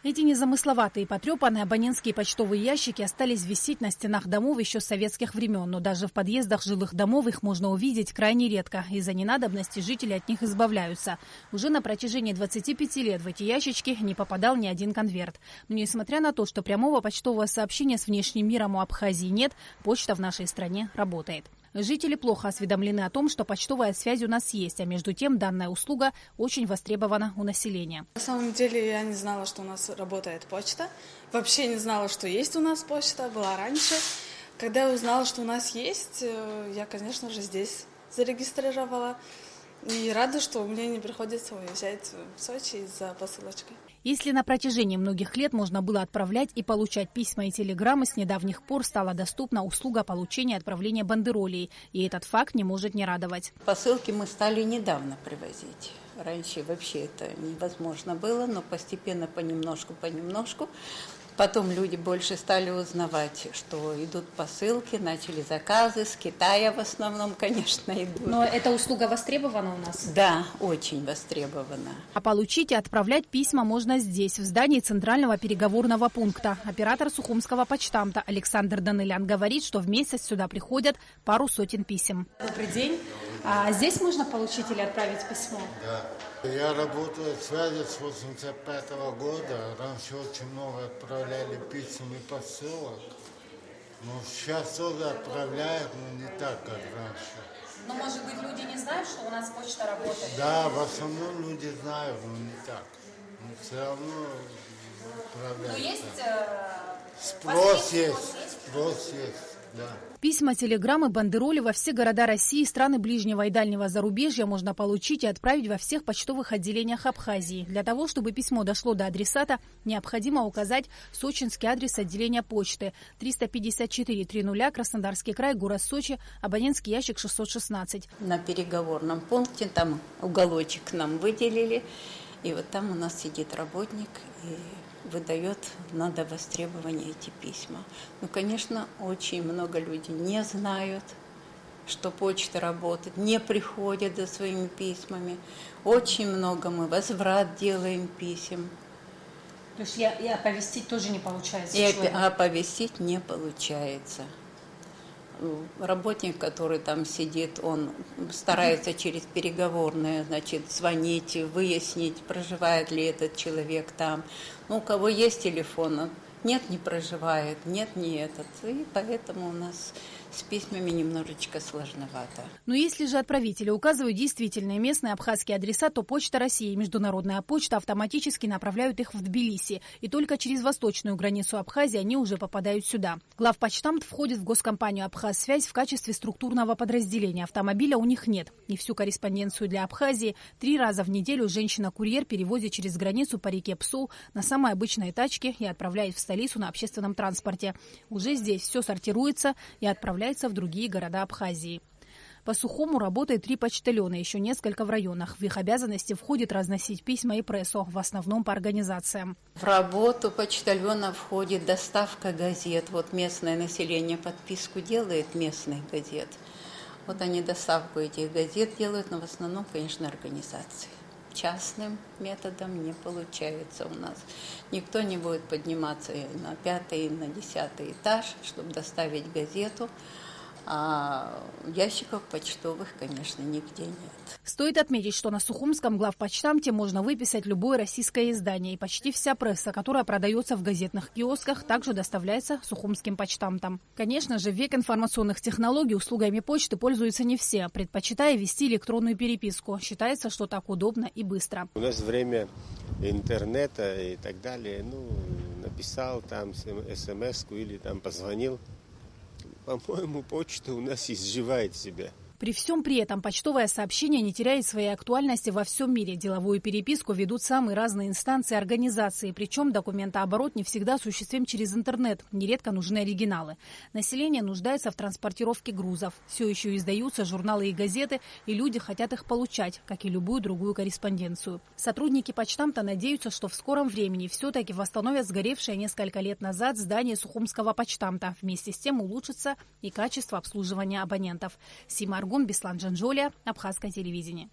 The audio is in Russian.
Эти незамысловатые и потрепанные абонентские почтовые ящики остались висеть на стенах домов еще с советских времен, но даже в подъездах жилых домов их можно увидеть крайне редко. Из-за ненадобности жители от них избавляются. Уже на протяжении 25 лет в эти ящички не попадал ни один конверт. Но несмотря на то, что прямого почтового сообщения с внешним миром у Абхазии нет, почта в нашей стране работает. Жители плохо осведомлены о том, что почтовая связь у нас есть, а между тем данная услуга очень востребована у населения. На самом деле я не знала, что у нас работает почта. Вообще не знала, что есть у нас почта, была раньше. Когда я узнала, что у нас есть, я, конечно же, здесь зарегистрировала. И рада, что мне не приходится уезжать в Сочи за посылочкой. Если на протяжении многих лет можно было отправлять и получать письма и телеграммы, с недавних пор стала доступна услуга получения и отправления бандеролей. И этот факт не может не радовать. Посылки мы стали недавно привозить. Раньше вообще это невозможно было, но постепенно, понемножку. Потом люди больше стали узнавать, что идут посылки, начали заказы, с Китая в основном, конечно, идут. Но эта услуга востребована у нас? Да, очень востребована. А получить и отправлять письма можно здесь, в здании Центрального переговорного пункта. Оператор Сухумского почтамта Александр Данылян говорит, что в месяц сюда приходят пару сотен писем. Добрый день. А здесь можно получить или отправить письмо? Да. Я работаю в связи с 1985 года. Раньше очень много отправляли писем и посылок. Но сейчас тоже отправляют, но не так, как раньше. Но, может быть, люди не знают, что у нас почта работает? Да, в основном люди знают, но не так. Но все равно отправляют. Но есть... Спрос есть, да. Письма, телеграммы, бандероли во все города России и страны ближнего и дальнего зарубежья можно получить и отправить во всех почтовых отделениях Абхазии. Для того, чтобы письмо дошло до адресата, необходимо указать сочинский адрес отделения почты 354-00, Краснодарский край, город Сочи, абонентский ящик 616. На переговорном пункте там уголочек нам выделили, и вот там у нас сидит работник и выдает на востребование эти письма. Ну, конечно, очень много людей не знают, что почта работает, не приходят за своими письмами. Очень много мы возврат делаем писем. То есть и оповестить тоже не получается? И оповестить не получается. Работник, который там сидит, он старается через переговорное, значит, звонить, выяснить, проживает ли этот человек там. Ну, у кого есть телефон, нет, не проживает, нет, не этот. И поэтому у нас с письмами немножечко сложновато. Но если же отправители указывают действительные местные абхазские адреса, то Почта России и Международная почта автоматически направляют их в Тбилиси. И только через восточную границу Абхазии они уже попадают сюда. Главпочтамт входит в госкомпанию «Абхазсвязь» в качестве структурного подразделения. Автомобиля у них нет. И всю корреспонденцию для Абхазии 3 раза в неделю женщина-курьер перевозит через границу по реке Псу на самой обычной тачке и отправляет в столицу на общественном транспорте. Уже здесь все сортируется и отправляется в другие города Абхазии. По Сухому работает 3 почтальона, еще несколько в районах. В их обязанности входит разносить письма и прессу, в основном по организациям. В работу почтальона входит доставка газет. Вот местное население подписку делает местных газет. Вот они доставку этих газет делают, но в основном, конечно, организации. Частным методом не получается у нас. Никто не будет подниматься на 5-й, на 10-й этаж, чтобы доставить газету. А ящиков почтовых, конечно, нигде нет. Стоит отметить, что на Сухумском главпочтамте можно выписать любое российское издание. И почти вся пресса, которая продается в газетных киосках, также доставляется Сухумским почтамтом. Конечно же, в век информационных технологий услугами почты пользуются не все, предпочитая вести электронную переписку. Считается, что так удобно и быстро. У нас время интернета и так далее. Написал там смс-ку или там позвонил. По-моему, почта у нас изживает себя. При всем при этом почтовое сообщение не теряет своей актуальности во всем мире. Деловую переписку ведут самые разные инстанции и организации. Причем документооборот не всегда осуществим через интернет. Нередко нужны оригиналы. Население нуждается в транспортировке грузов. Все еще издаются журналы и газеты, и люди хотят их получать, как и любую другую корреспонденцию. Сотрудники почтамта надеются, что в скором времени все-таки восстановят сгоревшее несколько лет назад здание Сухумского почтамта. Вместе с тем улучшится и качество обслуживания абонентов. Сима Аргун, Беслан Джанжоля, Абхазское телевидение.